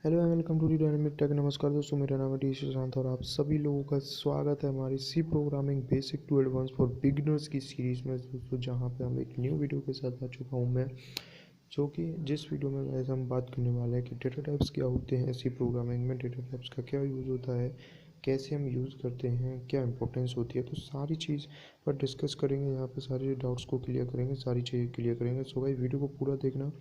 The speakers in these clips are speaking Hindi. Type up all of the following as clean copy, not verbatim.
Hello and welcome to the Dynamic Tech. नमस्कार दोस्तों, मेरा नाम है टी सुशांत और आप सभी लोगों का स्वागत है हमारी C programming basic to advance for beginners की सीरीज़ में दोस्तों, जहां पे हम एक न्यू वीडियो के साथ आ चुका हूं मैं, जो कि जिस वीडियो में गाइस हम बात करने वाले हैं कि डेटा टाइप्स क्या होते हैं सी प्रोग्रामिंग में, डेटा टाइप्स का क्या यूज़ होता है, कैसे हम यूज़ करते हैं, क्या इंपॉर्टेंस होती है। तो सारी चीज़ पर डिस्कस करेंगे यहाँ पे, सारे डाउट्स को क्लियर करेंगे, सारी चीज़ें क्लियर करेंगे। सो गाइस वीडियो को पूरा देखना,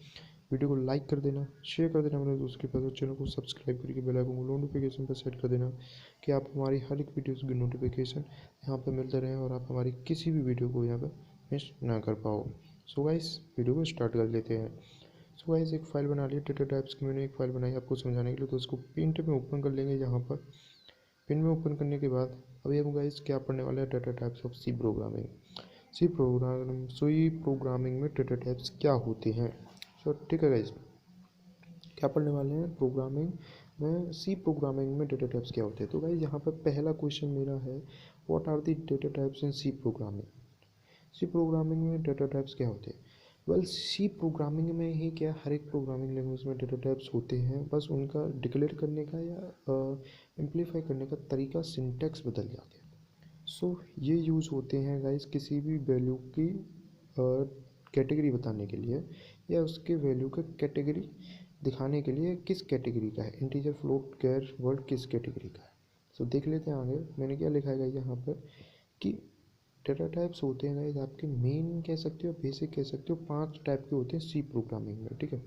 वीडियो को लाइक कर देना, शेयर कर देना अपने दोस्त के पास, और चैनल को सब्सक्राइब करके बेल आइकन को नोटिफिकेशन पर सेट कर देना कि आप हमारी हर एक वीडियोस की नोटिफिकेशन यहाँ पे मिलते रहें और आप हमारी किसी भी वीडियो को यहाँ पे मिस ना कर पाओ। सो गाइस वीडियो को स्टार्ट कर लेते हैं। सो गाइस एक फ़ाइल बना ली डेटा टाइप्स की, मैंने एक फ़ाइल बनाई आपको समझाने के लिए, तो उसको पेंट में ओपन कर लेंगे। यहाँ पर पेन में ओपन करने के बाद अभी हम गाइस क्या पढ़ने वाले हैं, data types of C programming. C programming में डेटा टाइप्स क्या होते हैं। सो ठीक है गाइस, क्या पढ़ने वाले हैं प्रोग्रामिंग में, सी प्रोग्रामिंग में डेटा टाइप्स क्या होते हैं। तो गाइस यहाँ पर पहला क्वेश्चन मेरा है, what are the data types in C programming. C programming में डेटा टाइप्स क्या होते हैं। वेल सी प्रोग्रामिंग में ही क्या, हर एक प्रोग्रामिंग लैंग्वेज में डेटा टाइप्स होते हैं, बस उनका डिक्लेयर करने का या इम्प्लीफाई करने का तरीका, सिंटैक्स बदल जाते हैं। सो ये यूज़ होते हैं गाइस किसी भी वैल्यू की कैटेगरी बताने के लिए, या उसके वैल्यू का कैटेगरी दिखाने के लिए किस कैटेगरी का है, इंटीजर, फ्लोट, कैर, वर्ड किस कैटेगरी का है। सो देख लेते हैं आगे मैंने क्या लिखा है यहाँ पर कि डेटा टाइप्स होते हैं गाइस आपके मेन कह सकते हो, बेसिक कह सकते हो, 5 टाइप के होते हैं सी प्रोग्रामिंग में। ठीक है,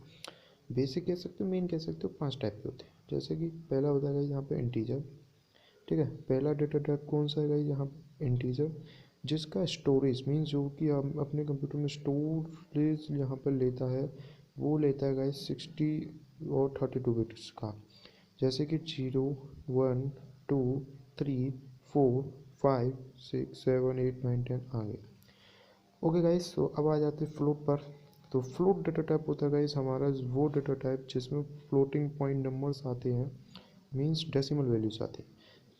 बेसिक कह सकते हो, मेन कह सकते हो, 5 टाइप के होते हैं। जैसे कि पहला होता है यहाँ पे इंटीजर। ठीक है, पहला डेटा टाइप कौन सा है यहाँ पे, इंटीजर, जिसका स्टोरेज मीन्स जो कि हम अपने कंप्यूटर में स्टोरेज यहाँ पर लेता है, वो लेता है गाइस 60 और 32 बिट्स का। जैसे कि 0, 1, 2, 3, 4, 5, 6, 7, 8, 9, 10 आगे। ओके गाइस, तो अब आ जाते हैं फ्लोट पर। तो फ्लोट डेटा टाइप होता है गाइस हमारा वो डेटा टाइप जिसमें फ्लोटिंग पॉइंट नंबर्स आते हैं, मीन्स डेसिमल वैल्यूज आते हैं।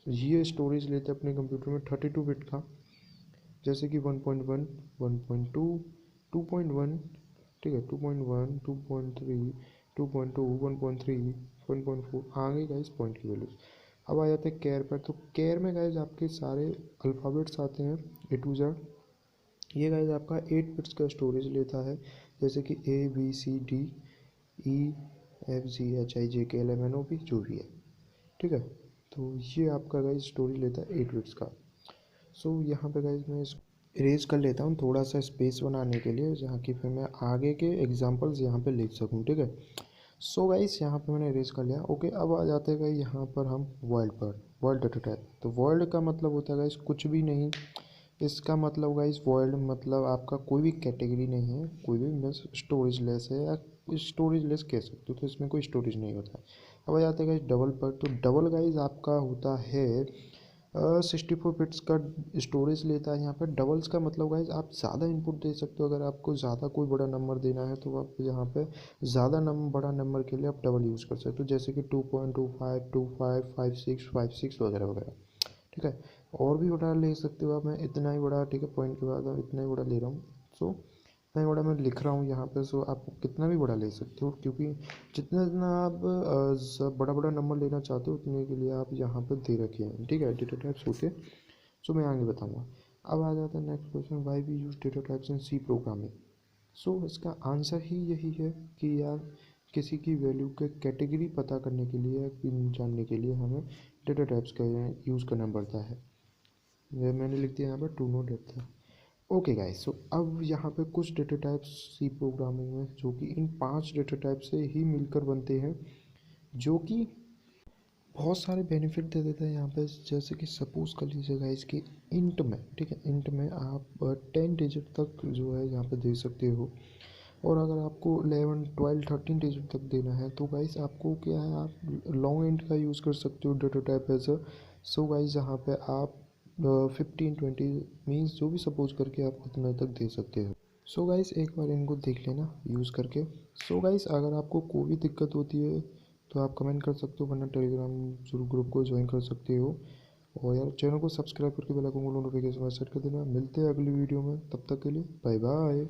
ये स्टोरेज लेते हैं अपने कंप्यूटर में 32 बिट का, जैसे कि 1.1, 1.2, 2.1, ठीक है, 2.1, 2.3, 2.2, 1.3, 1.4 आगे गाइस पॉइंट की वैल्यूज। अब आ जाते हैं कैर पर। तो कैर में गाइस आपके सारे अल्फ़ाबेट्स आते हैं ए टू जेड। ये गाइस आपका 8 बिट्स का स्टोरेज लेता है, जैसे कि ABCDEFGHIJKLMNOP जो भी है। ठीक है, तो ये आपका गाइस स्टोरेज लेता है 8 बिट्स का। सो यहाँ पे गाइस मैं इरेज कर लेता हूँ थोड़ा सा स्पेस बनाने के लिए, जहाँ की फिर मैं आगे के एग्जांपल्स यहाँ पे लिख सकूँ। ठीक है, सो गाइस यहाँ पे मैंने इरेज कर लिया। ओके, अब आ जाते हैं गाइस यहाँ पर हम वर्ल्ड पर, वर्ल्ड डेटा टाइप। तो वर्ल्ड का मतलब होता है गाइस कुछ भी नहीं, इसका मतलब गाइस वर्ल्ड मतलब आपका कोई भी कैटेगरी नहीं है, कोई भी बस स्टोरेज लेस है, या स्टोरेज लेस कह सकते हो, तो इसमें कोई स्टोरेज नहीं होता है। अब आ जाते हैं गाइस डबल पर। तो डबल गाइस आपका होता है 64 बिट्स का स्टोरेज लेता है यहाँ पर। डबल्स का मतलब गाइस आप ज़्यादा इनपुट दे सकते हो, अगर आपको ज़्यादा कोई बड़ा नंबर देना है तो आप यहाँ पे ज़्यादा बड़ा नंबर के लिए आप डबल यूज़ कर सकते हो, जैसे कि 2.25, 25, 56, 56 वगैरह वगैरह। ठीक है, और भी बड़ा ले सकते हो आप, मैं इतना ही बड़ा, ठीक है, पॉइंट के बाद इतना ही बड़ा ले रहा हूँ। सो इतना ही बड़ा मैं लिख रहा हूँ यहाँ पे। सो आप कितना भी बड़ा ले सकते हो, क्योंकि जितना जितना आप बड़ा बड़ा नंबर लेना चाहते हो उतने के लिए आप यहाँ पर दे रखे हैं। ठीक है, डेटा टाइप्स होते हैं। सो मैं आगे बताऊँगा। अब आ जाता है next question, why we use data types in C programming. So इसका आंसर ही यही है कि यार किसी की वैल्यू के कैटेगरी पता करने के लिए, जानने के लिए हमें डेटा टाइप्स का यूज़ करना पड़ता है। ये मैंने लिख दिया यहाँ पर to know data. Okay guys, so अब यहाँ पे कुछ डेटा टाइप्स सी प्रोग्रामिंग में जो कि इन 5 डेटा टाइप से ही मिलकर बनते हैं, जो कि बहुत सारे बेनिफिट दे देते हैं यहाँ पे। जैसे कि सपोज कर लीजिए गाइस कि इंट में, ठीक है, इंट में आप 10 डिजिट तक जो है यहाँ पे दे सकते हो, और अगर आपको 11, 12, 13 डिजिट तक देना है तो गाइस आपको क्या है, आप लॉन्ग इंट का यूज़ कर सकते हो data type as a. So guys यहाँ पे आप 15, 20 मीन्स जो भी सपोज करके आप उतना तक दे सकते हो। सो गाइस एक बार इनको देख लेना यूज़ करके। सो गाइस अगर आपको कोई भी दिक्कत होती है तो आप कमेंट कर सकते हो, वरना टेलीग्राम ग्रुप को ज्वाइन कर सकते हो, और यार चैनल को सब्सक्राइब करके बेल आइकन को नोटिफिकेशन सेट कर देना। मिलते हैं अगली वीडियो में, तब तक के लिए बाय बाय।